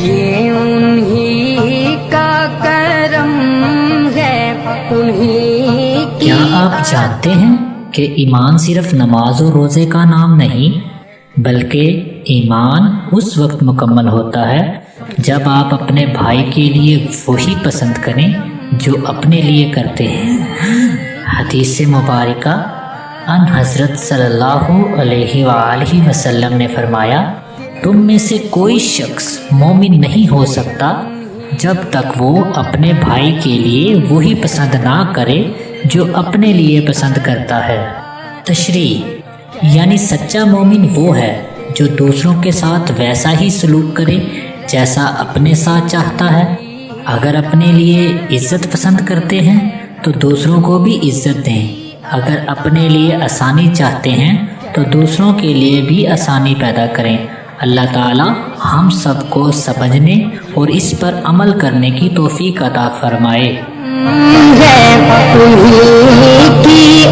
یہ انہی کا کرم ہے، انہی کی۔ کیا آپ جانتے ہیں کہ ایمان صرف نماز و روزے کا نام نہیں، بلکہ ایمان اس وقت مکمل ہوتا ہے جب آپ اپنے بھائی کے لیے وہی پسند کریں جو اپنے لیے کرتے ہیں۔ حدیث مبارکہ ان حضرت صلی اللہ علیہ وآلہ وسلم نے فرمایا، تم میں سے کوئی شخص مومن نہیں ہو سکتا جب تک وہ اپنے بھائی کے لیے وہی پسند نہ کرے جو اپنے لیے پسند کرتا ہے۔ تشریح یعنی سچا مومن وہ ہے جو دوسروں کے ساتھ ویسا ہی سلوک کرے جیسا اپنے ساتھ چاہتا ہے۔ اگر اپنے لیے عزت پسند کرتے ہیں تو دوسروں کو بھی عزت دیں، اگر اپنے لیے آسانی چاہتے ہیں تو دوسروں کے لیے بھی آسانی پیدا کریں۔ اللہ تعالی ہم سب کو سمجھنے اور اس پر عمل کرنے کی توفیق عطا فرمائے۔ ہے انہی کی